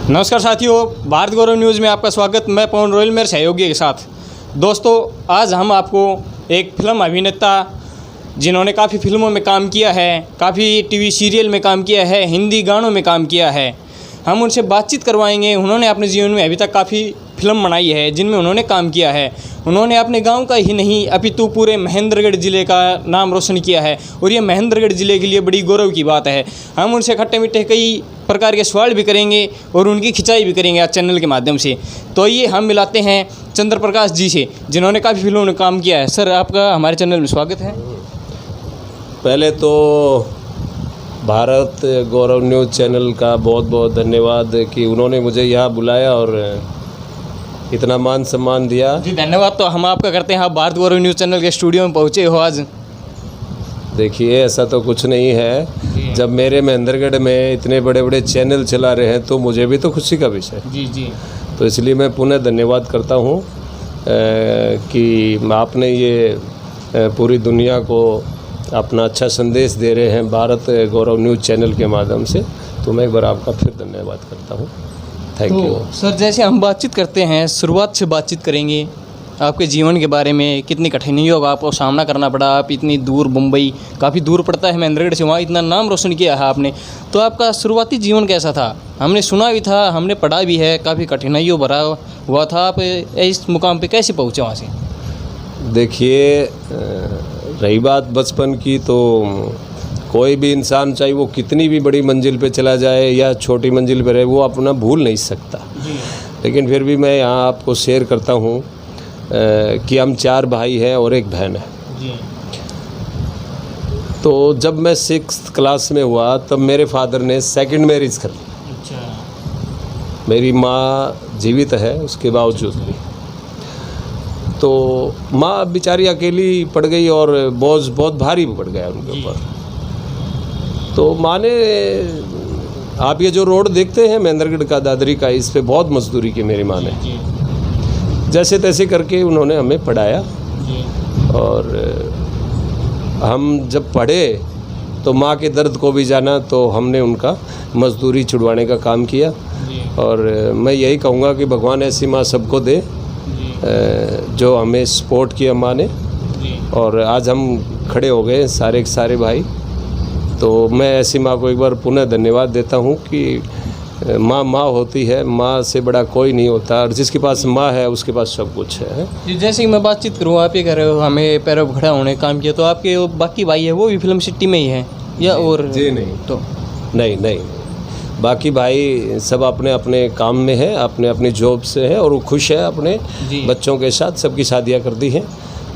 नमस्कार साथियों, भारत गौरव न्यूज़ में आपका स्वागत। मैं पवन रॉयल मेरे सहयोगी के साथ। दोस्तों, आज हम आपको एक फिल्म अभिनेता जिन्होंने काफ़ी फिल्मों में काम किया है, काफ़ी टीवी सीरियल में काम किया है, हिंदी गानों में काम किया है, हम उनसे बातचीत करवाएंगे। उन्होंने अपने जीवन में अभी तक काफ़ी फिल्म बनाई है जिनमें उन्होंने काम किया है। उन्होंने अपने गांव का ही नहीं अपितु पूरे महेंद्रगढ़ ज़िले का नाम रोशन किया है और ये महेंद्रगढ़ ज़िले के लिए बड़ी गौरव की बात है। हम उनसे खट्टे मीठे कई प्रकार के सवाल भी करेंगे और उनकी खिंचाई भी करेंगे आज चैनल के माध्यम से। तो ये हम मिलाते हैं चंद्र प्रकाश जी से, जिन्होंने काफ़ी फिल्मों में काम किया है। सर, आपका हमारे चैनल में स्वागत है। पहले तो भारत गौरव न्यूज़ चैनल का बहुत बहुत धन्यवाद कि उन्होंने मुझे यहाँ बुलाया और इतना मान सम्मान दिया। जी धन्यवाद तो हम आपका करते हैं। आप भारत गौरव न्यूज़ चैनल के स्टूडियो में पहुँचे हो आज। देखिए, ऐसा तो कुछ नहीं है। जब मेरे महेंद्रगढ़ में इतने बड़े बड़े चैनल चला रहे हैं तो मुझे भी तो खुशी का विषय। जी। तो इसलिए मैं पुनः धन्यवाद करता हूँ कि आपने ये पूरी दुनिया को अपना अच्छा संदेश दे रहे हैं भारत गौरव न्यूज़ चैनल के माध्यम से। तो मैं एक बार आपका फिर धन्यवाद करता हूँ। Thank you. सर, जैसे हम बातचीत करते हैं, शुरुआत से बातचीत करेंगे आपके जीवन के बारे में। कितनी कठिनाइयों का आपको सामना करना पड़ा। आप इतनी दूर, मुंबई काफ़ी दूर पड़ता है महेंद्रगढ़ से, वहाँ इतना नाम रोशन किया है आपने। तो आपका शुरुआती जीवन कैसा था? हमने सुना भी था, हमने पढ़ा भी है, काफ़ी कठिनाइयों भरा हुआ था। आप इस मुकाम पे कैसे पहुँचे वहाँ से? देखिए, रही बात बचपन की, तो कोई भी इंसान चाहे वो कितनी भी बड़ी मंजिल पे चला जाए या छोटी मंजिल पे रहे, वो अपना भूल नहीं सकता। लेकिन फिर भी मैं यहाँ आपको शेयर करता हूँ कि हम 4 भाई हैं और 1 बहन है। तो जब मैं 6th क्लास में हुआ तब मेरे फादर ने सेकंड मैरिज कर ली। अच्छा। मेरी माँ जीवित है उसके बावजूद भी। तो माँ बेचारी अकेली पड़ गई और बोझ बहुत भारी पड़ गया उनके ऊपर। तो माँ ने, आप ये जो रोड देखते हैं महेंद्रगढ़ का, दादरी का, इस पे बहुत मजदूरी की मेरी माँ ने। जैसे तैसे करके उन्होंने हमें पढ़ाया और हम जब पढ़े तो माँ के दर्द को भी जाना, तो हमने उनका मजदूरी छुड़वाने का काम किया। और मैं यही कहूँगा कि भगवान ऐसी माँ सबको दे जो हमें सपोर्ट किया माँ ने, और आज हम खड़े हो गए सारे के सारे भाई। तो मैं ऐसी माँ को एक बार पुनः धन्यवाद देता हूँ कि माँ होती है, माँ से बड़ा कोई नहीं होता, और जिसके पास माँ है उसके पास सब कुछ है। जैसे कि मैं बातचीत करूँ, आप ये कह रहे हो हमें पैरों पर खड़ा होने का काम किया, तो आपके बाकी भाई है वो भी फिल्म सिटी में ही है या और? जी नहीं, तो नहीं, बाकी भाई सब अपने अपने काम में है, अपने अपनी जॉब से है और वो खुश है अपने बच्चों के साथ। सबकी शादियाँ कर दी हैं,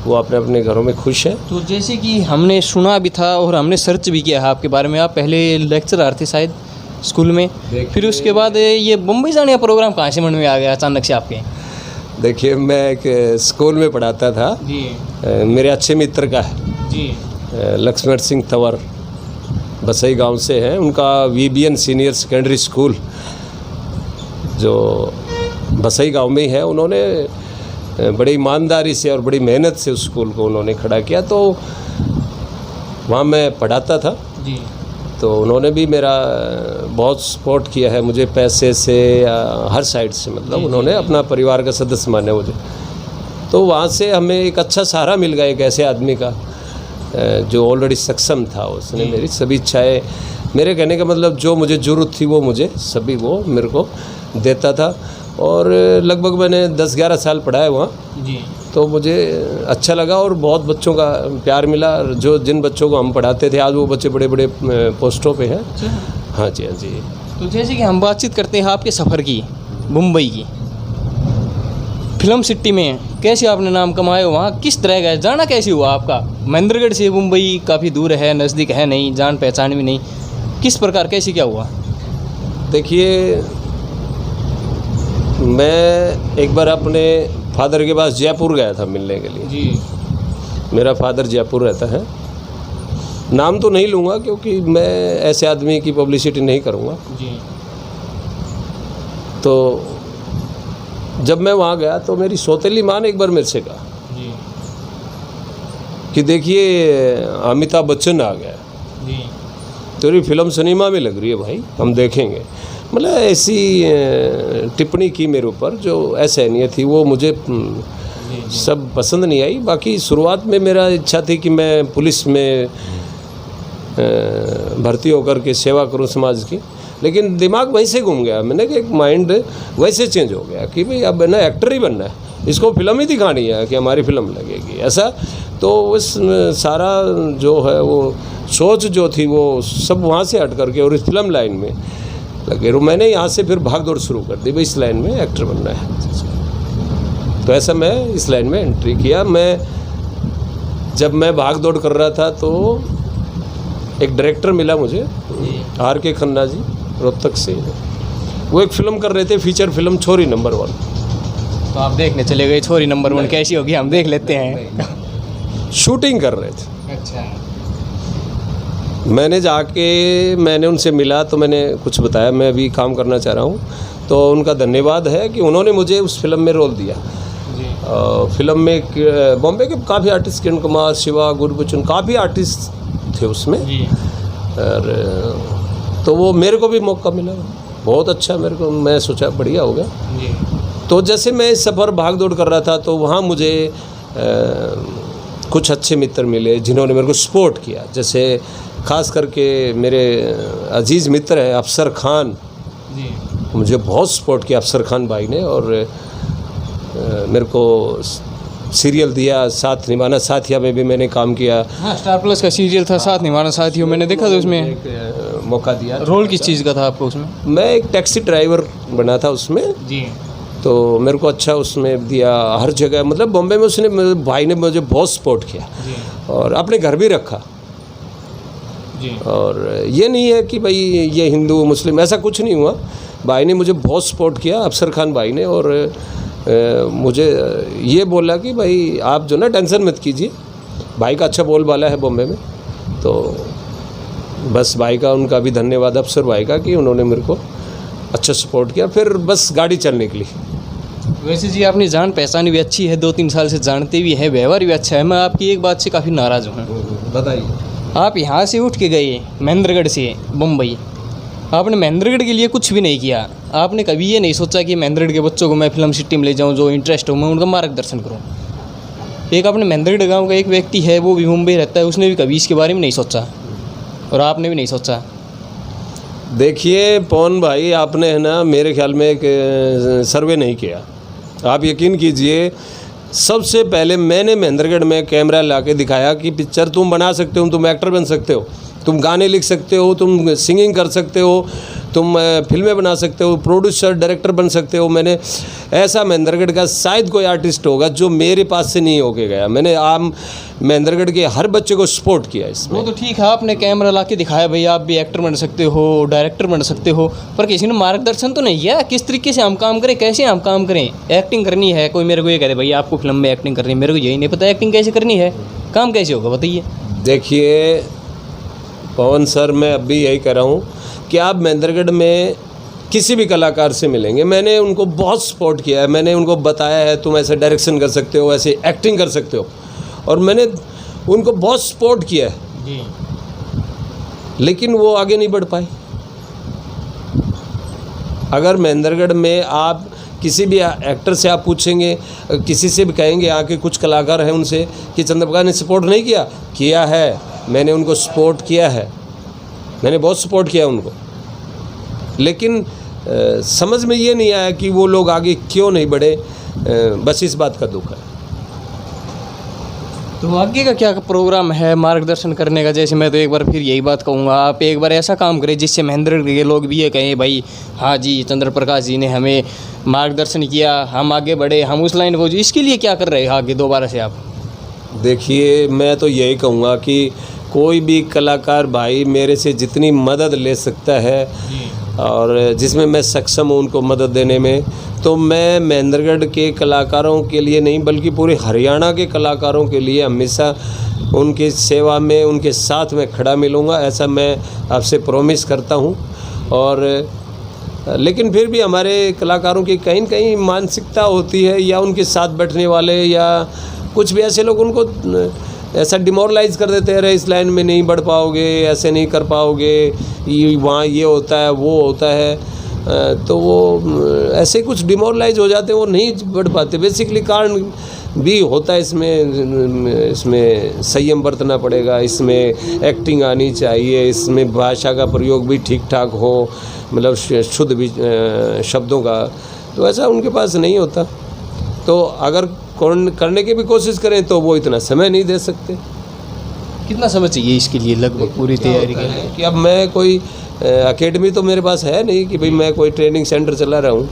वो अपने अपने घरों में खुश है। तो जैसे कि हमने सुना भी था और हमने सर्च भी किया है आपके बारे में। आप पहले लेक्चरर थे शायद स्कूल में, फिर उसके बाद ये मुंबई जाने का प्रोग्राम कहाँ से मन में आ गया अचानक से आपके? देखिए, मैं एक स्कूल में पढ़ाता था जी। मेरे अच्छे मित्र का है जी। लक्ष्मण सिंह तंवर, बसई गांव से हैं। उनका VBN सीनियर सेकेंडरी स्कूल जो बसई गांव में ही है, उन्होंने बड़ी ईमानदारी से और बड़ी मेहनत से उस स्कूल को उन्होंने खड़ा किया। तो वहाँ मैं पढ़ाता था। जी। तो उन्होंने भी मेरा बहुत सपोर्ट किया है, मुझे पैसे से या हर साइड से, मतलब उन्होंने अपना परिवार का सदस्य माना मुझे। तो वहाँ से हमें एक अच्छा सहारा मिल गया एक ऐसे आदमी का जो ऑलरेडी सक्षम था। उसने मेरी सभी इच्छाएं, मेरे कहने का मतलब जो मुझे ज़रूरत थी वो मुझे सभी वो मेरे को देता था। और लगभग मैंने 10-11 साल पढ़ा है वहाँ। जी। तो मुझे अच्छा लगा और बहुत बच्चों का प्यार मिला। जो जिन बच्चों को हम पढ़ाते थे आज वो बच्चे बड़े बड़े पोस्टों पे हैं। हाँ जी। तो जैसे कि हम बातचीत करते हैं आपके सफ़र की, मुंबई की फिल्म सिटी में कैसे आपने नाम कमाया, वहाँ किस तरह का जाना कैसे हुआ आपका? महेंद्रगढ़ से मुंबई काफ़ी दूर है, नज़दीक है नहीं, जान पहचान भी नहीं, किस प्रकार कैसे क्या हुआ? देखिए, मैं एक बार अपने फादर के पास जयपुर गया था मिलने के लिए। जी। मेरा फादर जयपुर रहता है। नाम तो नहीं लूँगा क्योंकि मैं ऐसे आदमी की पब्लिसिटी नहीं करूँगा। जी। तो जब मैं वहाँ गया तो मेरी सौतेली माँ ने एक बार मेरे से कहा कि देखिए अमिताभ बच्चन आ गया। तेरी फिल्म सिनेमा में लग रही है भाई, हम देखेंगे। मतलब ऐसी टिप्पणी की मेरे ऊपर जो असहनीय थी, वो मुझे सब पसंद नहीं आई। बाकी शुरुआत में मेरा इच्छा थी कि मैं पुलिस में भर्ती होकर के सेवा करूं समाज की, लेकिन दिमाग वहीं से घूम गया। मैंने कि एक माइंड वैसे चेंज हो गया कि भाई अब ना एक्टर ही बनना है, इसको फिल्म ही दिखानी है कि हमारी फिल्म लगेगी ऐसा। तो उस सारा जो है वो सोच जो थी वो सब वहाँ से हट करके और इस फिल्म लाइन में लगे। और मैंने यहाँ से फिर भाग दौड़ शुरू कर दी, भाई इस लाइन में एक्टर बनना है। तो ऐसा मैं इस लाइन में एंट्री किया। जब मैं भाग दौड़ कर रहा था तो एक डायरेक्टर मिला मुझे, RK खन्ना जी, रोहतक से। वो एक फ़िल्म कर रहे थे, फीचर फिल्म छोरी नंबर 1। तो आप देखने चले गए छोरी नंबर 1 कैसी होगी, हम देख लेते हैं। शूटिंग कर रहे थे। अच्छा। मैंने उनसे मिला तो मैंने कुछ बताया, मैं अभी काम करना चाह रहा हूँ। तो उनका धन्यवाद है कि उन्होंने मुझे उस फिल्म में रोल दिया। फिल्म में बॉम्बे के काफ़ी आर्टिस्ट, किरण कुमार, शिवा, गुरबचन, काफ़ी आर्टिस्ट थे उसमें। और तो वो मेरे को भी मौका मिला, बहुत अच्छा मेरे को, मैं सोचा बढ़िया हो गया। तो जैसे मैं इस सफ़र भाग दौड़ कर रहा था तो वहाँ मुझे कुछ अच्छे मित्र मिले जिन्होंने मेरे को सपोर्ट किया। जैसे ख़ास करके मेरे अजीज़ मित्र हैं अफसर खान, मुझे बहुत सपोर्ट किया अफसर खान भाई ने। और मेरे को सीरियल दिया, साथ निभाना साथिया में भी मैंने काम किया। हाँ, स्टार प्लस का सीरियल था साथ निभाना साथियों, मैंने देखा था उसमें। एक मौका दिया। रोल किस चीज़ का था आपको उसमें? मैं एक टैक्सी ड्राइवर बना था उसमें जी। तो मेरे को अच्छा उसमें दिया हर जगह। मतलब बॉम्बे में उसने, मेरे भाई ने मुझे बहुत सपोर्ट किया और अपने घर भी रखा। जी। और ये नहीं है कि भाई ये हिंदू मुस्लिम, ऐसा कुछ नहीं हुआ। भाई ने मुझे बहुत सपोर्ट किया, अफसर खान भाई ने। और मुझे ये बोला कि भाई आप जो ना टेंशन मत कीजिए, भाई का अच्छा बोलबाला है बॉम्बे में। तो बस भाई का, उनका भी धन्यवाद अफसर भाई का कि उन्होंने मेरे को अच्छा सपोर्ट किया। फिर बस गाड़ी चलने के लिए। वैसे जी आपने जान पहचान भी अच्छी है, 2-3 साल से जानते भी हैं, व्यवहार भी अच्छा है। मैं आपकी एक बात से काफ़ी नाराज़ हूँ। बताइए। आप यहाँ से उठ के गए महेंद्रगढ़ से मुंबई, आपने महेंद्रगढ़ के लिए कुछ भी नहीं किया। आपने कभी ये नहीं सोचा कि महेंद्रगढ़ के बच्चों को मैं फिल्म सिटी में ले जाऊँ, जो इंटरेस्ट हो मैं उनका मार्गदर्शन करूँ। एक अपने महेंद्रगढ़ गाँव का एक व्यक्ति है, वो भी मुंबई रहता है, उसने भी कभी इसके बारे में नहीं सोचा और आपने भी नहीं सोचा। देखिए पवन भाई, आपने है ना मेरे ख्याल में एक सर्वे नहीं किया। आप यकीन कीजिए, सबसे पहले मैंने महेंद्रगढ़ में कैमरा ला के दिखाया कि पिक्चर तुम बना सकते हो, तुम एक्टर बन सकते हो, तुम गाने लिख सकते हो, तुम सिंगिंग कर सकते हो, तुम फिल्में बना सकते हो, प्रोड्यूसर डायरेक्टर बन सकते हो। मैंने ऐसा महेंद्रगढ़ का शायद कोई आर्टिस्ट होगा जो मेरे पास से नहीं होके गया। मैंने आम महेंद्रगढ़ के हर बच्चे को सपोर्ट किया इसमें। वो तो ठीक है, आपने कैमरा ला के दिखाया भाई आप भी एक्टर बन सकते हो, डायरेक्टर बन सकते हो, पर किसी ने मार्गदर्शन तो नहीं किया किस तरीके से हम काम करें, कैसे हम काम करें। एक्टिंग करनी है, कोई मेरे को ये कह दे भाई आपको फिल्म में एक्टिंग करनी है, मेरे को यही नहीं पता एक्टिंग कैसे करनी है, काम कैसे होगा बताइए। देखिए पवन सर, मैं अब भी यही कह रहा हूँ कि आप महेंद्रगढ़ में किसी भी कलाकार से मिलेंगे, मैंने उनको बहुत सपोर्ट किया है। मैंने उनको बताया है तुम ऐसे डायरेक्शन कर सकते हो, ऐसे एक्टिंग कर सकते हो, और मैंने उनको बहुत सपोर्ट किया है जी। लेकिन वो आगे नहीं बढ़ पाए। अगर महेंद्रगढ़ में आप किसी भी एक्टर से आप पूछेंगे, किसी से भी कहेंगे, यहाँ के कुछ कलाकार हैं उनसे कि चंद्रप्रकाश ने सपोर्ट नहीं किया है, मैंने उनको सपोर्ट किया है, मैंने बहुत सपोर्ट किया उनको। लेकिन समझ में ये नहीं आया कि वो लोग आगे क्यों नहीं बढ़े, बस इस बात का दुख है। तो आगे का क्या प्रोग्राम है मार्गदर्शन करने का? जैसे मैं तो एक बार फिर यही बात कहूँगा, आप एक बार ऐसा काम करें जिससे महेंद्रगढ़ के लोग भी ये कहें भाई हाँ जी चंद्रप्रकाश जी ने हमें मार्गदर्शन किया, हम आगे बढ़े, हम उस लाइन को। इसके लिए क्या कर रहे हैं आगे दोबारा से आप? देखिए मैं तो यही कहूँगा कि कोई भी कलाकार भाई मेरे से जितनी मदद ले सकता है और जिसमें मैं सक्षम हूँ उनको मदद देने में, तो मैं महेंद्रगढ़ के कलाकारों के लिए नहीं बल्कि पूरे हरियाणा के कलाकारों के लिए हमेशा उनकी सेवा में, उनके साथ में खड़ा मिलूँगा, ऐसा मैं आपसे प्रॉमिस करता हूँ। और लेकिन फिर भी हमारे कलाकारों की कहीं न कहीं मानसिकता होती है, या उनके साथ बैठने वाले या कुछ भी ऐसे लोग उनको ऐसा डिमोरलाइज़ कर देते हैं, अरे इस लाइन में नहीं बढ़ पाओगे, ऐसे नहीं कर पाओगे, ये वहाँ ये होता है वो होता है। तो वो ऐसे कुछ डिमोरलाइज हो जाते हैं, वो नहीं बढ़ पाते। बेसिकली कारण भी होता है इसमें संयम बरतना पड़ेगा, इसमें एक्टिंग आनी चाहिए, इसमें भाषा का प्रयोग भी ठीक ठाक हो, मतलब शुद्ध भी शब्दों का, तो ऐसा उनके पास नहीं होता। तो अगर करने की भी कोशिश करें तो वो इतना समय नहीं दे सकते। कितना समय चाहिए इसके लिए लगभग पूरी तैयारी के लिए? कि अब मैं कोई एकेडमी तो मेरे पास है नहीं कि भाई मैं कोई ट्रेनिंग सेंटर चला रहा हूँ।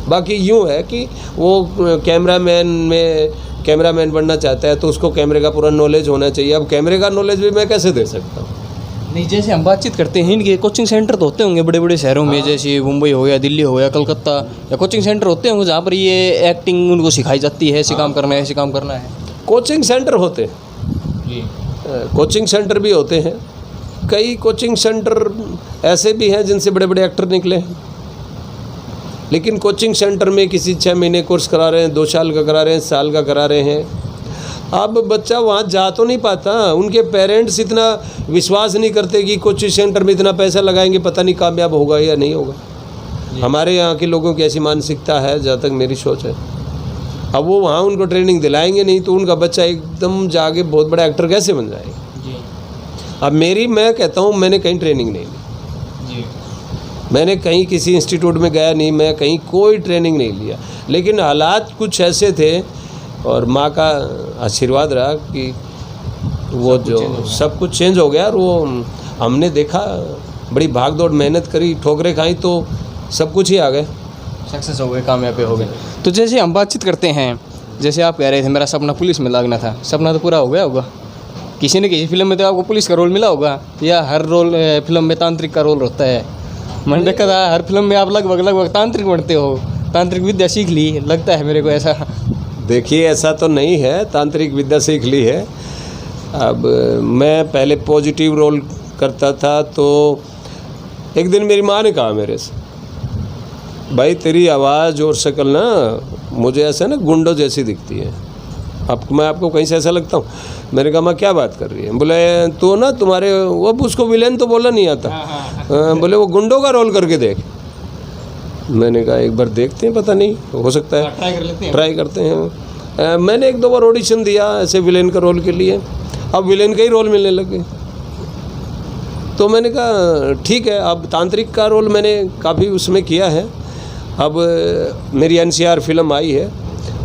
बाकी यूँ है कि वो कैमरामैन बनना चाहता है तो उसको कैमरे का पूरा नॉलेज होना चाहिए। अब कैमरे का नॉलेज भी मैं कैसे दे सकता हूँ? नहीं, जैसे हम बातचीत करते हैं इनके कोचिंग सेंटर तो होते होंगे बड़े बड़े शहरों में, जैसे मुंबई हो गया, दिल्ली हो गया, कलकत्ता, या कोचिंग सेंटर होते होंगे जहाँ पर ये एक्टिंग उनको सिखाई जाती है, ऐसे काम करना है, ऐसे काम करना है। कोचिंग सेंटर होते हैं जी, कोचिंग सेंटर भी होते हैं। कई कोचिंग सेंटर ऐसे भी हैं जिनसे बड़े बड़े एक्टर निकले हैं, लेकिन कोचिंग सेंटर में किसी 6 महीने कोर्स करा रहे हैं, 2 साल का करा रहे हैं, साल का करा रहे हैं। अब बच्चा वहाँ जा तो नहीं पाता, उनके पेरेंट्स इतना विश्वास नहीं करते कि कोचिंग सेंटर में इतना पैसा लगाएंगे पता नहीं कामयाब होगा या नहीं होगा। हमारे यहाँ के लोगों की ऐसी मानसिकता है, जहाँ तक मेरी सोच है। अब वो वहाँ उनको ट्रेनिंग दिलाएंगे नहीं तो उनका बच्चा एकदम जाके बहुत बड़ा एक्टर कैसे बन जाएगा? अब मैं कहता हूँ मैंने कहीं ट्रेनिंग नहीं ली, मैंने कहीं किसी इंस्टीट्यूट में गया नहीं, मैं कहीं कोई ट्रेनिंग नहीं लिया, लेकिन हालात कुछ ऐसे थे और माँ का आशीर्वाद रहा कि वो जो सब कुछ चेंज हो गया। और वो हमने देखा, बड़ी भाग दौड़ मेहनत करी, ठोकरें खाई तो सब कुछ ही आ गए, सक्सेस हो गए, कामयाब हो गए। तो जैसे हम बातचीत करते हैं, जैसे आप कह रहे थे मेरा सपना पुलिस में लगना था, सपना तो पूरा हो गया होगा। किसी न किसी फिल्म में तो आपको पुलिस का रोल मिला होगा, या हर रोल फिल्म में तांत्रिक का रोल होता है? मैंने देखा था हर फिल्म में आप लगभग तांत्रिक बनते हो, तांत्रिक विद्या सीख ली लगता है मेरे को ऐसा। देखिए ऐसा तो नहीं है, तांत्रिक विद्या सीख ली है। अब मैं पहले पॉजिटिव रोल करता था तो एक दिन मेरी माँ ने कहा मेरे से, भाई तेरी आवाज़ और शक्ल ना मुझे ऐसा ना गुंडों जैसी दिखती है। अब मैं आपको कहीं से ऐसा लगता हूँ? मैंने कहा माँ क्या बात कर रही है? बोले तो ना तुम्हारे वो, उसको विलेन तो बोलना नहीं आता, बोले वो गुंडों का रोल करके देख। मैंने कहा एक बार देखते हैं, पता नहीं हो सकता है, ट्राई कर लेते हैं। ट्राई करते हैं। मैंने 1-2 बार ऑडिशन दिया ऐसे विलेन का रोल के लिए, अब विलेन का ही रोल मिलने लगे। तो मैंने कहा ठीक है। अब तांत्रिक का रोल मैंने काफ़ी उसमें किया है। अब मेरी NCR फिल्म आई है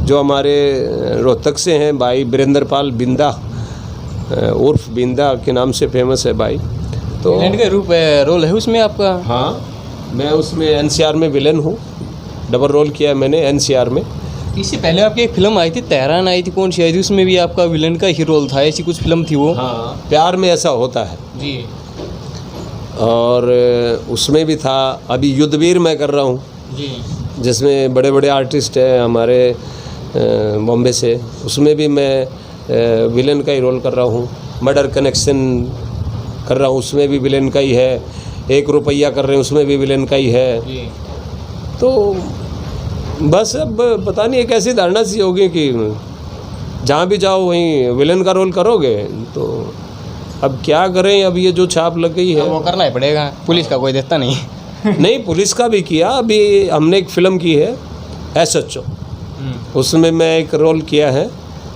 जो हमारे रोहतक से हैं भाई वीरेंद्र पाल बिंदा, उर्फ बिंदा के नाम से फेमस है भाई। तो विलेन का रूप रोल है उसमें आपका? हाँ, मैं उसमें NCR में विलेन हूँ, डबल रोल किया है मैंने NCR में। इससे पहले आपकी एक फिल्म आई थी, तेहरान आई थी, कौन सी आई थी? उसमें भी आपका विलेन का ही रोल था, ऐसी कुछ फिल्म थी वो? हाँ, प्यार में ऐसा होता है जी। और उसमें भी था। अभी युद्धवीर मैं कर रहा हूँ जी, जिसमें बड़े बड़े आर्टिस्ट हैं हमारे बॉम्बे से, उसमें भी मैं विलेन का ही रोल कर रहा हूँ। मर्डर कनेक्शन कर रहा हूँ, उसमें भी विलेन का ही है। 1 रुपया कर रहे हैं, उसमें भी विलेन का ही है। तो बस अब पता नहीं एक ऐसी धारणा सी होगी कि जहाँ भी जाओ वहीं विलेन का रोल करोगे, तो अब क्या करें, अब ये जो छाप लग गई है वो करना ही पड़ेगा, पुलिस का कोई देता नहीं। नहीं, पुलिस का भी किया। अभी हमने एक फ़िल्म की है SHO, उसमें मैं एक रोल किया है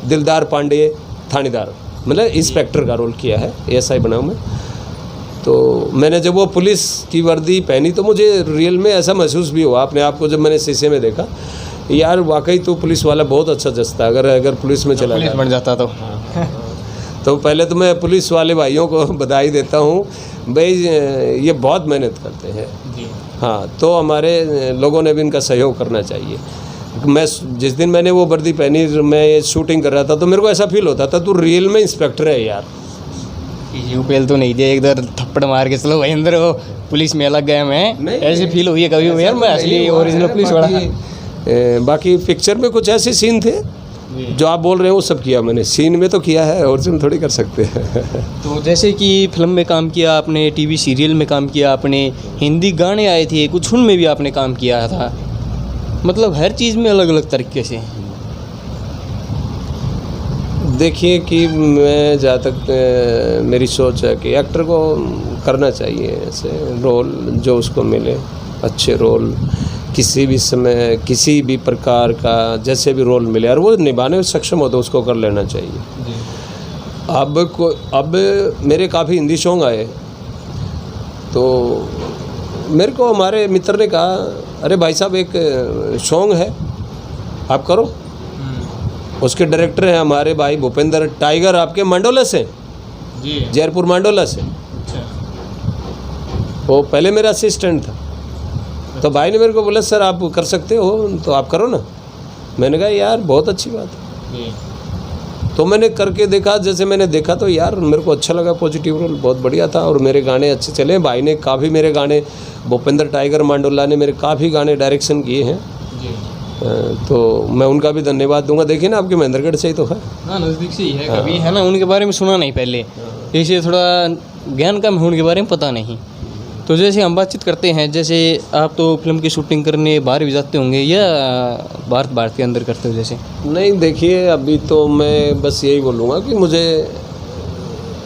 दिलदार पांडे, थानेदार, मतलब इंस्पेक्टर का रोल किया है, SI बना हूँ मैं। तो मैंने जब वो पुलिस की वर्दी पहनी तो मुझे रियल में ऐसा महसूस भी हुआ अपने आप को, जब मैंने शीशे में देखा, यार वाकई तो पुलिस वाला बहुत अच्छा जचता अगर पुलिस में चला पुलिस बन जाता तो पहले तो मैं पुलिस वाले भाइयों को बधाई देता हूँ भाई, ये बहुत मेहनत करते हैं। हाँ, तो हमारे लोगों ने भी इनका सहयोग करना चाहिए। मैं जिस दिन मैंने वो वर्दी पहनी, मैं ये शूटिंग कर रहा था तो मेरे को ऐसा फील होता था तू रियल में इंस्पेक्टर है यार। यूपीएल तो नहीं दिया, इधर थप्पड़ मार के चलो भाई अंदर, वो पुलिस में अलग गया मैं, ऐसी फील हुई है कभी यार मैं असली ओरिजिनल पुलिस वाला। बाकी पिक्चर में कुछ ऐसे सीन थे जो आप बोल रहे हो वो सब किया मैंने, सीन में तो किया है, ओरिजिनल थोड़ी कर सकते हैं। तो जैसे कि फिल्म में काम किया आपने, टीवी सीरियल में काम किया आपने, हिंदी गाने आए थे कुछ, उनमें भी आपने काम किया था, मतलब हर चीज़ में अलग अलग तरीके से। देखिए कि मैं जहाँ तक मेरी सोच है कि एक्टर को करना चाहिए ऐसे रोल जो उसको मिले। अच्छे रोल किसी भी समय किसी भी प्रकार का जैसे भी रोल मिले और वो निभाने में सक्षम हो तो उसको कर लेना चाहिए। अब मेरे काफ़ी हिंदी सॉन्ग आए तो मेरे को हमारे मित्र ने कहा, अरे भाई साहब एक सॉन्ग है आप करो। उसके डायरेक्टर हैं हमारे भाई भूपेंद्र टाइगर, आपके मंडोला से जी, जयपुर मंडोला से। अच्छा, वो पहले मेरा असिस्टेंट था। तो भाई ने मेरे को बोला सर आप कर सकते हो तो आप करो ना। मैंने कहा यार बहुत अच्छी बात है। जी, तो मैंने करके देखा, जैसे मैंने देखा तो यार मेरे को अच्छा लगा, पॉजिटिव रोल बहुत बढ़िया था और मेरे गाने अच्छे चले। भाई ने काफ़ी मेरे गाने, भूपेंद्र टाइगर मंडोला ने मेरे काफ़ी गाने डायरेक्शन किए हैं। जी। तो मैं उनका भी धन्यवाद दूंगा। देखिए ना आपके महेंद्रगढ़ से ही तो है। हाँ, नज़दीक से ही है। कभी है ना, उनके बारे में सुना नहीं पहले, इसलिए थोड़ा ज्ञान कम है उनके बारे में, पता नहीं। तो जैसे हम बातचीत करते हैं, जैसे आप तो फिल्म की शूटिंग करने बाहर भी जाते होंगे या भारत के अंदर करते हो जैसे? नहीं, देखिए अभी तो मैं बस यही बोलूँगा कि मुझे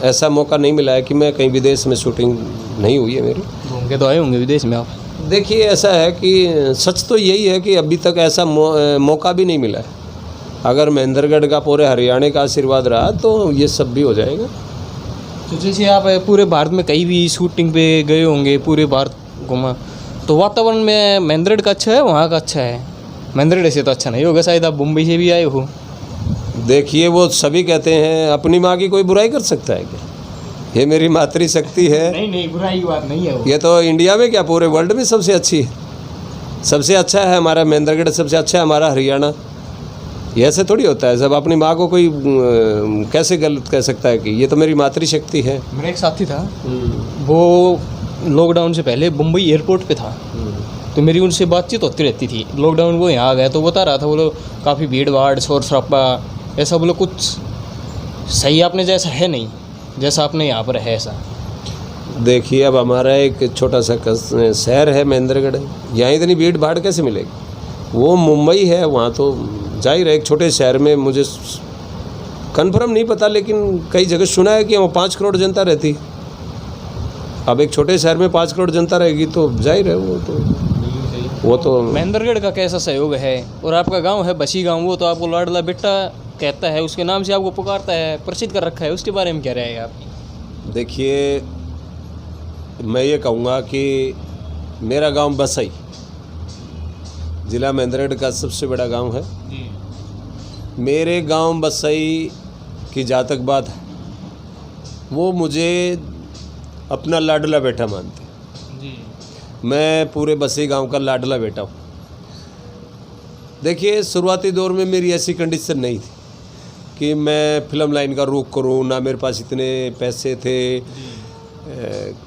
ऐसा मौका नहीं मिला है कि मैं कहीं विदेश में शूटिंग नहीं हुई है मेरी। घूम के तो आए होंगे विदेश में आप? देखिए ऐसा है कि सच तो यही है कि अभी तक ऐसा मौका भी नहीं मिला है। अगर महेंद्रगढ़ का पूरे हरियाणा का आशीर्वाद रहा तो ये सब भी हो जाएगा। तो जैसे आप पूरे भारत में कहीं भी शूटिंग पे गए होंगे, पूरे भारत घूमा, तो वातावरण में महेंद्रगढ़ का अच्छा है, वहाँ का अच्छा है? महेंद्रगढ़ से तो अच्छा नहीं होगा शायद, आप मुंबई से भी आए हो। देखिए वो सभी कहते हैं, अपनी माँ की कोई बुराई कर सकता है क्या? ये मेरी मातृशक्ति है। नहीं, बुराई की बात नहीं है वो। ये तो इंडिया में क्या पूरे वर्ल्ड में सबसे अच्छी है। सबसे अच्छा है हमारा महेंद्रगढ़, सबसे अच्छा है हमारा हरियाणा। ये ऐसे थोड़ी होता है, सब अपनी माँ को कोई कैसे गलत कह सकता है कि ये तो मेरी मातृशक्ति है। मेरा एक साथी था, वो लॉकडाउन से पहले मुंबई एयरपोर्ट पे था, तो मेरी उनसे बातचीत होती रहती थी। लॉकडाउन वो यहाँ आ गया तो बता रहा था, वो लोग काफ़ी भीड़ भाड़ शोर शराबा ऐसा, बोलो कुछ सही आपने जैसा है नहीं, जैसा आपने यहाँ पर है ऐसा। देखिए अब हमारा एक छोटा सा शहर है महेंद्रगढ़, यहाँ इतनी भीड़ भाड़ कैसे मिलेगी? वो मुंबई है, वहाँ तो जाहिर है एक छोटे शहर में, मुझे कंफर्म नहीं पता लेकिन कई जगह सुना है कि वहाँ 5 करोड़ जनता रहती। अब एक छोटे शहर में 5 करोड़ जनता रहेगी तो जाहिर है वो तो महेंद्रगढ़ का कैसा सहयोग है? और आपका गांव है बसी गांव, वो तो आपको लाडला बेटा कहता है, उसके नाम से आपको पुकारता है, प्रसिद्ध कर रखा है, उसके बारे में क्या रहेगा आपकी? देखिए मैं ये कहूँगा कि मेरा गांव बसई ज़िला महेंद्रगढ़ का सबसे बड़ा गांव है। मेरे गांव बसई की जहाँ तक बात है, वो मुझे अपना लाडला बेटा मानते हैं। मैं पूरे बसई गांव का लाडला बेटा हूँ। देखिए शुरुआती दौर में मेरी ऐसी कंडीशन नहीं थी कि मैं फिल्म लाइन का रुख करूँ, ना मेरे पास इतने पैसे थे,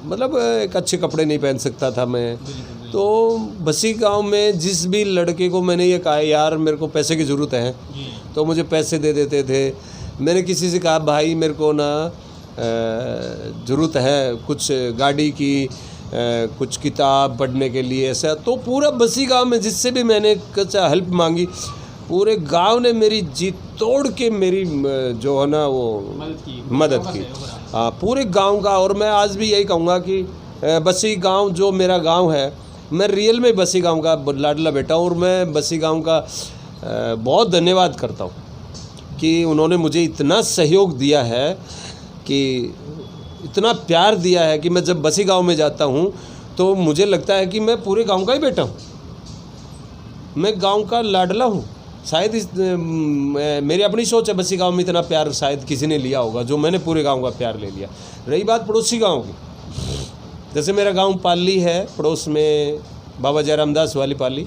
मतलब एक अच्छे कपड़े नहीं पहन सकता था मैं। तो बसी गांव में जिस भी लड़के को मैंने ये कहा यार मेरे को पैसे की ज़रूरत है, तो मुझे पैसे दे देते थे। मैंने किसी से कहा भाई मेरे को ना ज़रूरत है कुछ गाड़ी की, कुछ किताब पढ़ने के लिए, ऐसा, तो पूरा बसी गांव में जिससे भी मैंने कुछ हेल्प मांगी, पूरे गांव ने मेरी जी तोड़ के मेरी जो है ना वो मदद की। हाँ, पूरे गांव का। और मैं आज भी यही कहूँगा कि बसी गांव जो मेरा गांव है, मैं रियल में बसी गांव का लाडला बेटा हूँ। और मैं बसी गांव का बहुत धन्यवाद करता हूँ कि उन्होंने मुझे इतना सहयोग दिया है, कि इतना प्यार दिया है कि मैं जब बसी गांव में जाता हूँ तो मुझे लगता है कि मैं पूरे गांव का ही बेटा हूँ, मैं गांव का लाडला हूँ। शायद मेरी अपनी सोच है, बसी गांव में इतना प्यार शायद किसी ने लिया होगा जो मैंने पूरे गांव का प्यार ले लिया। रही बात पड़ोसी गांव की, जैसे मेरा गांव पाली है, पड़ोस में बाबा जयराम दास वाली पाली,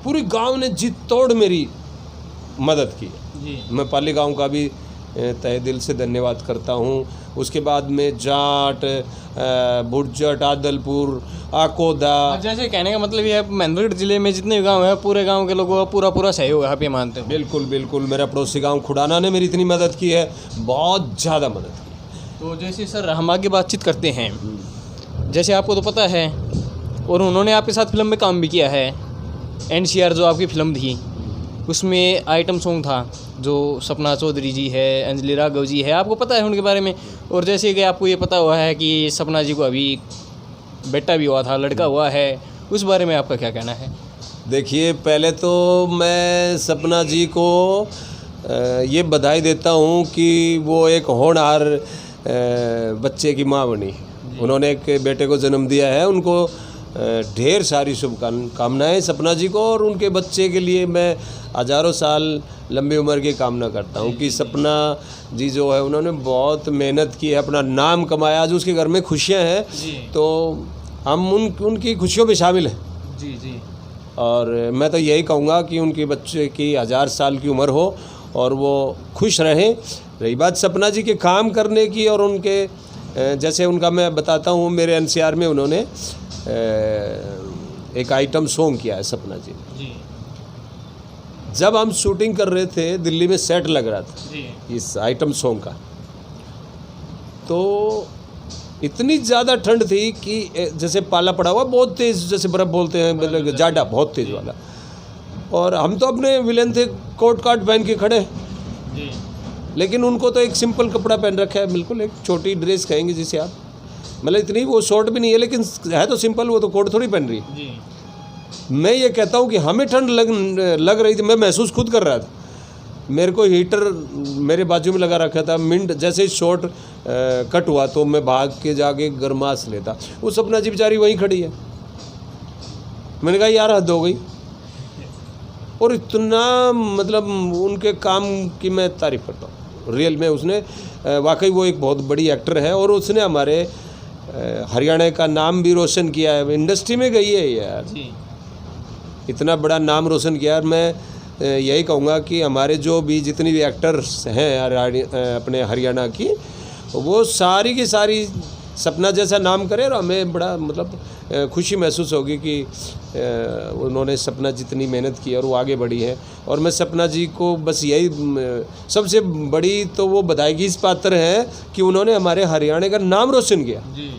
पूरे गांव ने जी तोड़ मेरी मदद की। मैं पाली गांव का भी तहे दिल से धन्यवाद करता हूँ। उसके बाद में जाट, बुरजट, आदलपुर, आकोदा, जैसे कहने का मतलब ये है महेंद्रगढ़ जिले में जितने गांव है पूरे गांव के लोगों का पूरा सहयोग है, आप ये मानते हो? बिल्कुल बिल्कुल। मेरा पड़ोसी गांव खुडाना ने मेरी इतनी मदद की है, बहुत ज़्यादा मदद की। तो जैसे सर हम आगे बातचीत करते हैं, जैसे आपको तो पता है और उन्होंने आपके साथ फिल्म में काम भी किया है, NCR जो आपकी फिल्म थी उसमें आइटम सॉन्ग था जो सपना चौधरी जी है, अंजलि राघव जी है, आपको पता है उनके बारे में। और जैसे कि आपको ये पता हुआ है कि सपना जी को अभी बेटा भी हुआ था, लड़का हुआ है, उस बारे में आपका क्या कहना है? देखिए, पहले तो मैं सपना जी को ये बधाई देता हूँ कि वो एक होनहार बच्चे की माँ बनी। उन्होंने एक बेटे को जन्म दिया है। उनको ढेर सारी शुभकामनाएं सपना जी को, और उनके बच्चे के लिए मैं हज़ारों साल लंबी उम्र की कामना करता हूँ कि सपना जी जो है उन्होंने बहुत मेहनत की है, अपना नाम कमाया, आज उसके घर में खुशियाँ हैं, तो हम उनकी खुशियों में शामिल हैं। जी जी। और मैं तो यही कहूँगा कि उनके बच्चे की 1000 साल की उम्र हो और वो खुश रहें। रही बात सपना जी के काम करने की और उनके जैसे उनका मैं बताता हूँ, मेरे एनसीआर में उन्होंने एक आइटम सॉन्ग किया है सपना जी ने। जब हम शूटिंग कर रहे थे, दिल्ली में सेट लग रहा था इस आइटम सॉन्ग का, तो इतनी ज़्यादा ठंड थी कि जैसे पाला पड़ा हुआ बहुत तेज़, जैसे बर्फ़ बोलते हैं, मतलब जाडा बहुत तेज़ वाला, और हम तो अपने विलेन थे कोट काट पहन के खड़े, लेकिन उनको तो एक सिंपल कपड़ा पहन रखा है, बिल्कुल एक छोटी ड्रेस कहेंगे जिसे आप, मतलब इतनी वो शॉर्ट भी नहीं है, लेकिन है तो सिंपल, वो तो कोट थोड़ी पहन रही है। मैं ये कहता हूँ कि हमें ठंड लग रही थी, मैं महसूस खुद कर रहा था। मेरे को हीटर मेरे बाजू में लगा रखा था, मिनट जैसे ही शॉर्ट कट हुआ तो मैं भाग के जाके गरमास लेता। वो सपना जी बेचारी वहीं खड़ी है। मैंने कहा यार हद हो गई, और इतना मतलब उनके काम की मैं तारीफ़ करता हूँ रियल में। उसने वाकई वो एक बहुत बड़ी एक्टर है, और उसने हमारे हरियाणा का नाम भी रोशन किया है, इंडस्ट्री में गई है यार, इतना बड़ा नाम रोशन किया। और मैं यही कहूँगा कि हमारे जो भी जितनी भी एक्टर्स हैं अपने हरियाणा की, वो सारी की सारी सपना जैसा नाम करें, और हमें बड़ा मतलब खुशी महसूस होगी कि उन्होंने सपना जितनी मेहनत की और वो आगे बढ़ी है। और मैं सपना जी को बस यही सबसे बड़ी तो वो बधाई की इस पात्र है कि उन्होंने हमारे हरियाणा का नाम रोशन किया जी।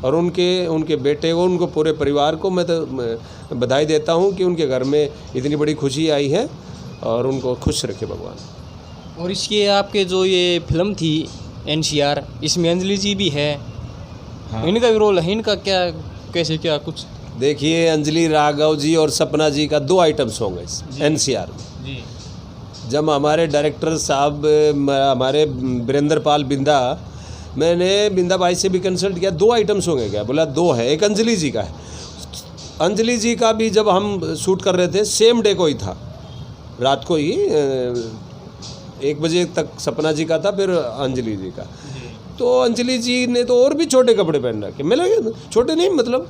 और उनके बेटे को, उनको पूरे परिवार को मैं तो बधाई देता हूँ कि उनके घर में इतनी बड़ी खुशी आई है, और उनको खुश रखे भगवान। और इसके आपके जो ये फिल्म थी एनसीआर, इसमें अंजलि जी भी है। हाँ। इनका भी रोल है, इनका क्या कैसे क्या कुछ? देखिए, अंजलि राघव जी और सपना जी का 2 आइटम सॉन्ग है इस एनसीआर में जी। जब हमारे डायरेक्टर साहब हमारे वीरेंद्र पाल बिंदा, मैंने बिंदा भाई से भी कंसल्ट किया, 2 आइटम सॉन्ग है क्या? बोला 2 है, एक अंजलि जी का है। अंजलि जी का भी जब हम शूट कर रहे थे सेम डे को ही था, रात को ही 1 बजे तक सपना जी का था, फिर अंजलि जी का। तो अंजलि जी ने तो और भी छोटे कपड़े पहन रखे, मैं लगे छोटे नहीं, मतलब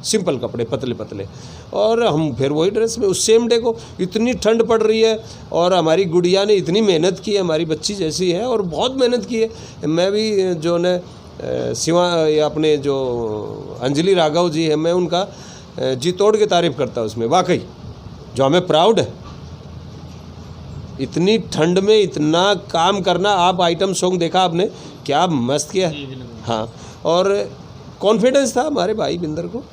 सिंपल कपड़े पतले पतले, और हम फिर वही ड्रेस में उस सेम डे को। इतनी ठंड पड़ रही है, और हमारी गुड़िया ने इतनी मेहनत की है, हमारी बच्ची जैसी है, और बहुत मेहनत की है। मैं भी जो ने सिवा या अपने जो अंजलि राघव जी है, मैं उनका जी तोड़ के तारीफ़ करता हूँ उसमें, वाकई जो हमें प्राउड है। इतनी ठंड में इतना काम करना, आप आइटम सॉन्ग देखा आपने, क्या मस्त किया। हाँ, और कॉन्फिडेंस था हमारे भाई बिंदर को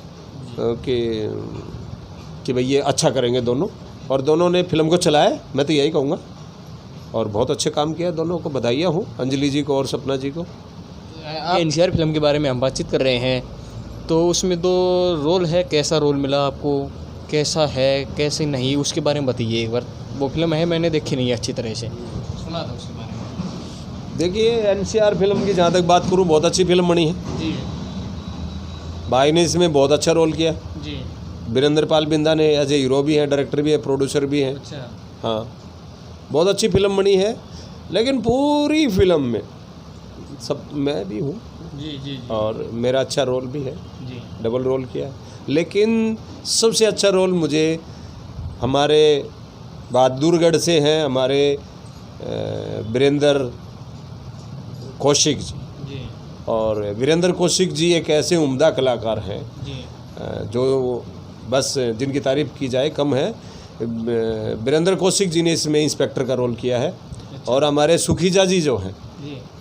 कि भाई ये अच्छा करेंगे दोनों, और दोनों ने फिल्म को चलाया, मैं तो यही कहूँगा, और बहुत अच्छे काम किया। दोनों को बधाइयाँ हो, अंजलि जी को और सपना जी को। एनसीआर फिल्म के बारे में हम बातचीत कर रहे हैं, तो उसमें 2 रोल है, कैसा रोल मिला आपको, कैसा है कैसे नहीं, उसके बारे में बताइए एक बार। वो फिल्म है, मैंने देखी नहीं है अच्छी तरह से, सुना था उसके बारे में। देखिए, एनसीआर फिल्म की जहाँ तक बात करूँ, बहुत अच्छी फिल्म बनी है जी। भाई ने इसमें बहुत अच्छा रोल किया जी। वीरेंद्र पाल बिंदा ने एज ए हीरो भी है, डायरेक्टर भी है, प्रोड्यूसर भी है। अच्छा। हाँ, बहुत अच्छी फिल्म बनी है, लेकिन पूरी फिल्म में सब मैं भी हूँ जी, जी, जी। और मेरा अच्छा रोल भी है जी, डबल रोल किया है। लेकिन सबसे अच्छा रोल मुझे हमारे बहादुरगढ़ से हैं, हमारे वीरेंद्र कौशिक जी। और वीरेंद्र कौशिक जी एक ऐसे उम्दा कलाकार हैं जो बस जिनकी तारीफ़ की जाए कम है। वीरेंद्र कौशिक जी ने इसमें इंस्पेक्टर का रोल किया है। अच्छा। और हमारे सुखीजा जी जो हैं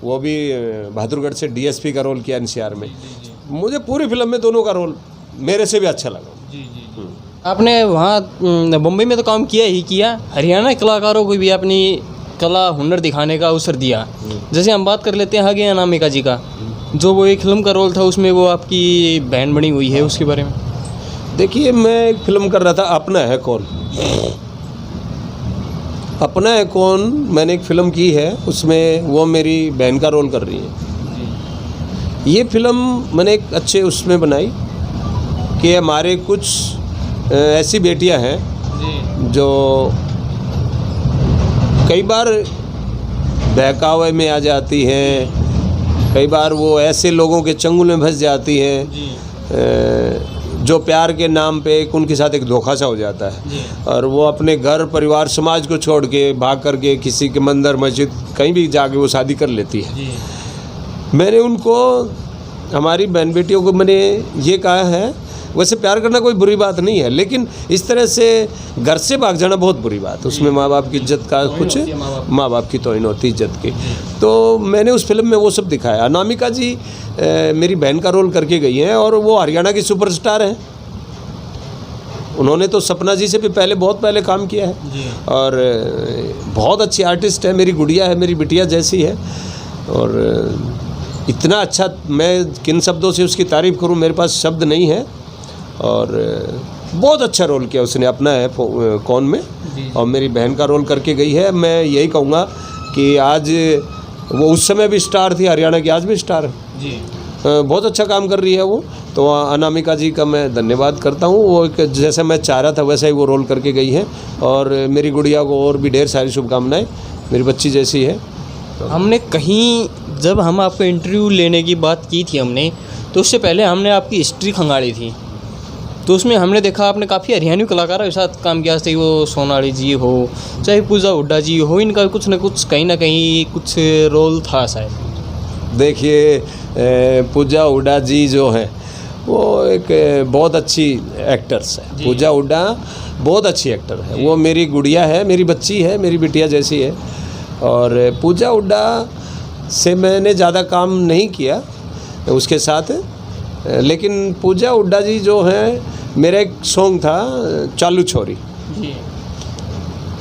वो भी बहादुरगढ़ से डीएसपी का रोल किया एनसीआर में। मुझे पूरी फिल्म में दोनों का रोल मेरे से भी अच्छा लगा। आपने वहाँ बम्बई में तो काम किया ही किया, हरियाणा के कलाकारों को भी अपनी कला हुनर दिखाने का अवसर दिया। जैसे हम बात कर लेते हैं हागे अनामिका जी का, जो वो एक फिल्म का रोल था उसमें वो आपकी बहन बनी हुई है, उसके बारे में। देखिए, मैं एक फिल्म कर रहा था, अपना है कौन। अपना है कौन मैंने एक फ़िल्म की है, उसमें वो मेरी बहन का रोल कर रही है। ये फिल्म मैंने एक अच्छे उसमें बनाई कि हमारे कुछ ऐसी बेटियां हैं जो कई बार बहकावे में आ जाती हैं, कई बार वो ऐसे लोगों के चंगुल में फंस जाती हैं जो प्यार के नाम पे उनके साथ एक धोखा सा हो जाता है, और वो अपने घर परिवार समाज को छोड़ के भाग करके किसी के मंदिर मस्जिद कहीं भी जाके वो शादी कर लेती है। मैंने उनको, हमारी बहन बेटियों को मैंने ये कहा है, वैसे प्यार करना कोई बुरी बात नहीं है, लेकिन इस तरह से घर से भाग जाना बहुत बुरी बात है। उसमें माँ बाप की इज्जत का कुछ, माँ बाप की तौहीन होती है इज्जत की। तो मैंने उस फिल्म में वो सब दिखाया। अनामिका जी मेरी बहन का रोल करके गई हैं और वो हरियाणा की सुपरस्टार हैं। उन्होंने तो सपना जी से भी पहले, बहुत पहले काम किया है और बहुत अच्छी आर्टिस्ट है। मेरी गुड़िया है, मेरी बिटिया जैसी है, और इतना अच्छा, मैं किन शब्दों से उसकी तारीफ़ करूं, मेरे पास शब्द नहीं है। और बहुत अच्छा रोल किया उसने अपना है कौन में, और मेरी बहन का रोल करके गई है। मैं यही कहूँगा कि आज वो उस समय भी स्टार थी हरियाणा की, आज भी स्टार है जी। बहुत अच्छा काम कर रही है वो। तो अनामिका जी का मैं धन्यवाद करता हूँ। वो एक जैसा मैं चाह रहा था वैसा ही वो रोल करके गई है, और मेरी गुड़िया को और भी ढेर सारी शुभकामनाएं, मेरी बच्ची जैसी है। हमने कहीं, जब हम आपको इंटरव्यू लेने की बात की थी हमने, तो उससे पहले हमने आपकी हिस्ट्री खंगाली थी, तो उसमें हमने देखा आपने काफ़ी हरियाणवी कलाकारों के साथ काम किया, चाहे वो सोनाली जी हो, चाहे पूजा हुड्डा जी हो, इनका कुछ न कुछ कहीं ना कहीं कुछ रोल था शायद। देखिए, पूजा हुड्डा जी जो है वो एक बहुत अच्छी एक्टर्स है। पूजा हुड्डा बहुत अच्छी एक्टर है। वो मेरी गुड़िया है, मेरी बच्ची है, मेरी बिटिया जैसी है। और पूजा हुड्डा से मैंने ज़्यादा काम नहीं किया उसके साथ, लेकिन पूजा हुड्डा जी जो है, मेरा एक सॉन्ग था चालू छोरी,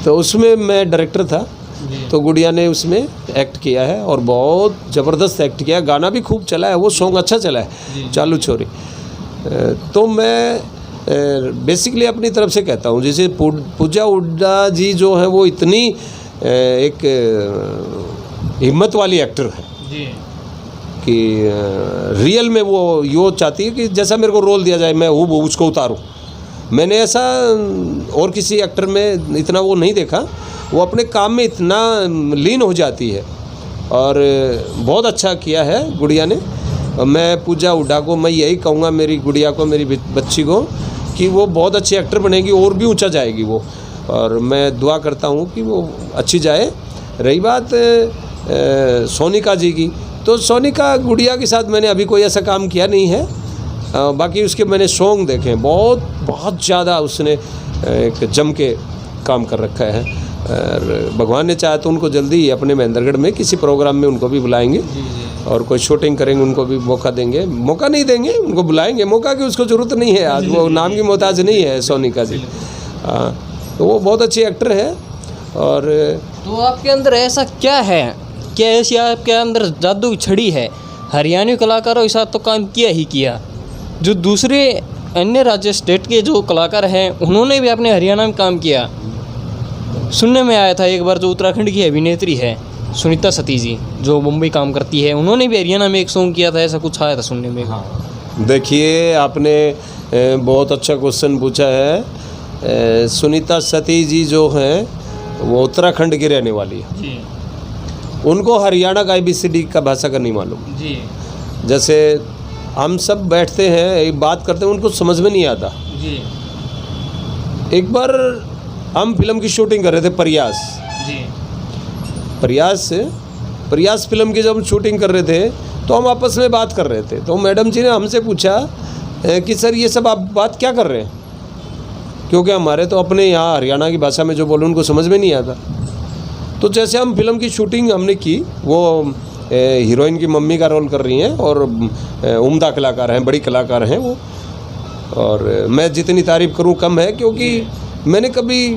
तो उसमें मैं डायरेक्टर था, तो गुड़िया ने उसमें एक्ट किया है और बहुत ज़बरदस्त एक्ट किया। गाना भी खूब चला है, वो सॉन्ग अच्छा चला है चालू छोरी। तो मैं बेसिकली अपनी तरफ से कहता हूँ, जैसे पूजा हुड्डा जी जो है वो इतनी एक हिम्मत वाली एक्टर है कि रियल में वो यो चाहती है कि जैसा मेरे को रोल दिया जाए मैं वो उसको उतारूँ। मैंने ऐसा और किसी एक्टर में इतना वो नहीं देखा। वो अपने काम में इतना लीन हो जाती है, और बहुत अच्छा किया है गुड़िया ने। मैं पूजा हुड्डा को मैं यही कहूँगा, मेरी गुड़िया को, मेरी बच्ची को, कि वो बहुत अच्छी एक्टर बनेगी और भी ऊंचा जाएगी वो, और मैं दुआ करता हूँ कि वो अच्छी जाए। रही बात सोनिका जी की, तो सोनिका गुड़िया के साथ मैंने अभी कोई ऐसा काम किया नहीं है। बाकी उसके मैंने सॉन्ग देखे हैं, बहुत ज़्यादा उसने एक जम के काम कर रखा है, और भगवान ने चाहा तो उनको जल्दी ही अपने महेंद्रगढ़ में किसी प्रोग्राम में उनको भी बुलाएंगे और कोई शूटिंग करेंगे, उनको भी मौका देंगे। मौका नहीं देंगे, उनको बुलाएंगे। मौका की उसको ज़रूरत नहीं है, आज वो नाम की मोहताज नहीं है सोनिका जी। तो वो बहुत अच्छी एक्टर है। और तो आपके अंदर ऐसा क्या है, क्या ऐसी आपके अंदर जादू की छड़ी है? हरियाणवी कलाकारों के साथ तो काम किया ही किया, जो दूसरे अन्य राज्य स्टेट के जो कलाकार हैं उन्होंने भी अपने हरियाणा में काम किया। सुनने में आया था एक बार, जो उत्तराखंड की अभिनेत्री है सुनीता सती जी, जो मुंबई काम करती है, उन्होंने भी हरियाणा में एक सॉन्ग किया था, ऐसा कुछ आया था सुनने में। हाँ, देखिए, आपने बहुत अच्छा क्वेश्चन पूछा है। सुनीता सती जी जो हैं वो उत्तराखंड की रहने वाली है जी। उनको हरियाणा का ABCD का भाषा का नहीं मालूम जी। जैसे हम सब बैठते हैं, एक बात करते हैं, उनको समझ में नहीं आता जी। एक बार हम फिल्म की शूटिंग कर रहे थे प्रयास जी। प्रयास फिल्म की जब हम शूटिंग कर रहे थे तो हम आपस में बात कर रहे थे, तो मैडम जी ने हमसे पूछा कि सर ये सब आप बात क्या कर रहे हैं, क्योंकि हमारे तो अपने यहाँ हरियाणा की भाषा में जो बोले उनको समझ में नहीं आता। तो जैसे हम फिल्म की शूटिंग हमने की, वो हीरोइन की मम्मी का रोल कर रही हैं और उम्दा कलाकार हैं, बड़ी कलाकार हैं वो। और मैं जितनी तारीफ़ करूं कम है, क्योंकि मैंने कभी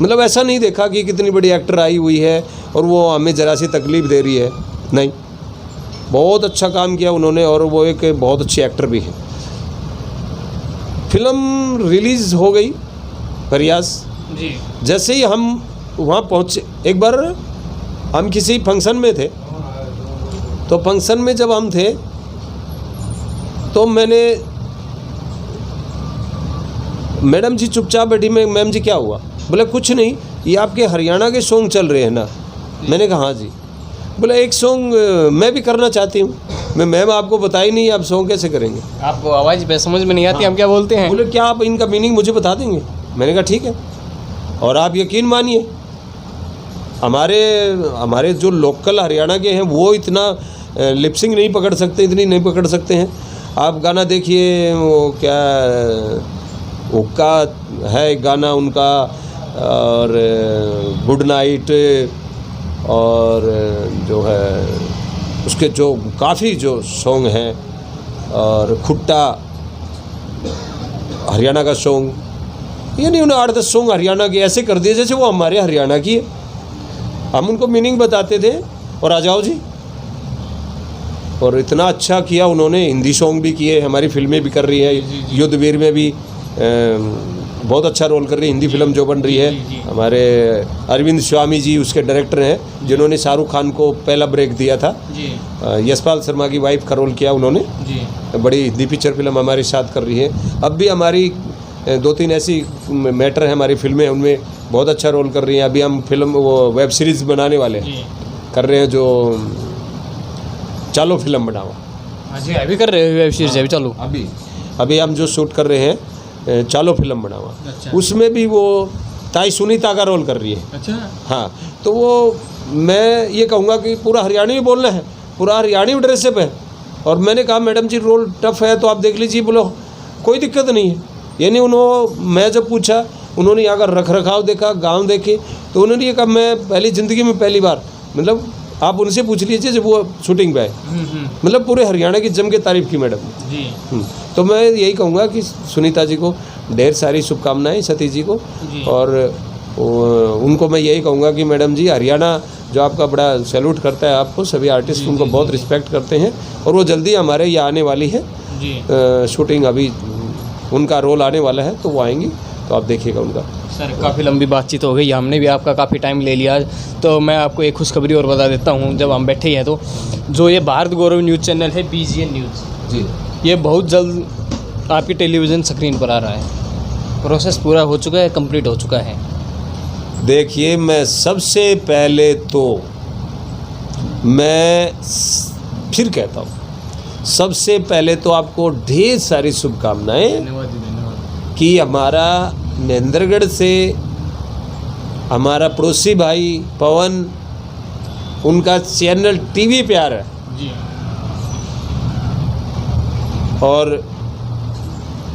मतलब ऐसा नहीं देखा कि कितनी बड़ी एक्टर आई हुई है और वो हमें ज़रा सी तकलीफ़ दे रही है। नहीं, बहुत अच्छा काम किया उन्होंने और वो एक बहुत अच्छे एक्टर भी हैं। फिल्म रिलीज़ हो गई प्रयास। जी जैसे ही हम वहाँ पहुँचे, एक बार हम किसी फंक्शन में थे, तो फंक्शन में जब हम थे तो मैंने, मैडम जी चुपचाप बैठी, मैं मैम जी क्या हुआ? बोले कुछ नहीं, ये आपके हरियाणा के सॉन्ग चल रहे हैं ना? मैंने कहा हाँ जी। बोले एक सॉन्ग मैं भी करना चाहती हूँ। मैं मैम आपको बता ही नहीं, आप सॉन्ग कैसे करेंगे? आपको आवाज़ समझ में नहीं आती हम क्या बोलते हैं? बोले क्या आप इनका मीनिंग मुझे बता देंगे? मैंने कहा ठीक है। और आप यकीन मानिए, हमारे जो लोकल हरियाणा के हैं वो इतना लिपसिंग नहीं पकड़ सकते, इतनी नहीं पकड़ सकते हैं। आप गाना देखिए, वो क्या हुक्का है एक गाना उनका, और गुड नाइट, और जो है उसके जो काफ़ी जो सॉन्ग हैं, और खुट्टा हरियाणा का सॉन्ग, यानी उन्हें 8-10 सॉन्ग हरियाणा के ऐसे कर दिए जैसे वो हमारे हरियाणा की है। हम उनको मीनिंग बताते थे और आ जाओ जी। और इतना अच्छा किया उन्होंने, हिंदी सॉन्ग भी किए, हमारी फिल्में भी कर रही है, युद्धवीर में भी बहुत अच्छा रोल कर रही है। हिंदी फिल्म जो बन रही है, हमारे अरविंद स्वामी जी उसके डायरेक्टर हैं, जिन्होंने शाहरुख खान को पहला ब्रेक दिया था। यशपाल शर्मा की वाइफ का रोल किया उन्होंने जी। बड़ी हिंदी पिक्चर फिल्म हमारे साथ कर रही है। अब भी हमारी 2-3 ऐसी मैटर है हमारी फिल्में, उनमें बहुत अच्छा रोल कर रही हैं। अभी हम फिल्म वो वेब सीरीज़ बनाने वाले हैं, कर रहे हैं, जो चालो फिल्म बनावा। जी अभी कर रहे हो वेब सीरीज? अभी चालू? अभी हम जो शूट कर रहे हैं चालो फिल्म बनावा। अच्छा। उसमें भी वो ताई सुनीता का रोल कर रही है। अच्छा। हाँ, तो वो मैं ये कहूँगा कि पूरा हरियाणवी बोलना है, पूरा हरियाणवी ड्रेसअप है। और मैंने कहा मैडम जी रोल टफ है तो आप देख लीजिए। बोलो कोई दिक्कत नहीं है। यानी मैं जब पूछा, उन्होंने यहाँ का रख रखाव देखा, गांव देखे, तो उन्होंने ये कहा मैं पहली ज़िंदगी में पहली बार, मतलब आप उनसे पूछ लीजिए जब वो शूटिंग पे आए, मतलब पूरे हरियाणा की जम के तारीफ़ की मैडम जी। तो मैं यही कहूँगा कि सुनीता जी को ढेर सारी शुभकामनाएं, सतीश जी को, और उनको मैं यही कहूँगा कि मैडम जी हरियाणा जो आपका बड़ा सैल्यूट करता है आपको, सभी आर्टिस्ट उनको बहुत रिस्पेक्ट करते हैं, और वो जल्दी हमारे यहाँ आने वाली है शूटिंग। अभी उनका रोल आने वाला है तो वो आएंगी, तो आप देखिएगा उनका। सर काफ़ी लंबी बातचीत हो गई, हमने भी आपका काफ़ी टाइम ले लिया, तो मैं आपको एक खुशखबरी और बता देता हूँ। जब हम बैठे हैं तो जो ये भारत गौरव न्यूज़ चैनल है, BGN न्यूज़ जी, ये बहुत जल्द आपकी टेलीविज़न स्क्रीन पर आ रहा है। प्रोसेस पूरा हो चुका है, कंप्लीट हो चुका है। देखिए, मैं सबसे पहले तो मैं फिर कहता हूँ, सबसे पहले तो आपको ढेर सारी शुभकामनाएं कि हमारा महेंद्रगढ़ से हमारा पड़ोसी भाई पवन, उनका चैनल टीवी पे आ रहा है जी। और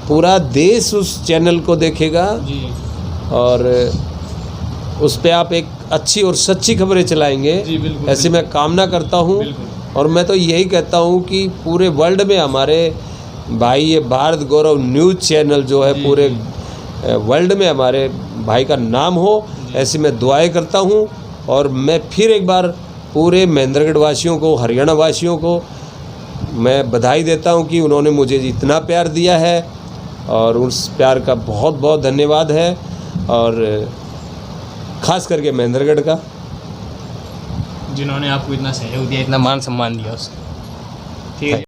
पूरा देश उस चैनल को देखेगा जी। और उस पे आप एक अच्छी और सच्ची खबरें चलाएंगे, ऐसे मैं कामना करता हूँ। और मैं तो यही कहता हूँ कि पूरे वर्ल्ड में हमारे भाई ये भारत गौरव न्यूज़ चैनल जो है पूरे वर्ल्ड में हमारे भाई का नाम हो, ऐसी मैं दुआएं करता हूँ। और मैं फिर एक बार पूरे महेंद्रगढ़ वासियों को, हरियाणा वासियों को मैं बधाई देता हूँ कि उन्होंने मुझे इतना प्यार दिया है, और उस प्यार का बहुत बहुत धन्यवाद है। और ख़ास करके महेंद्रगढ़ का, जिन्होंने आपको इतना सहयोग दिया, इतना मान सम्मान दिया उसका। ठीक है।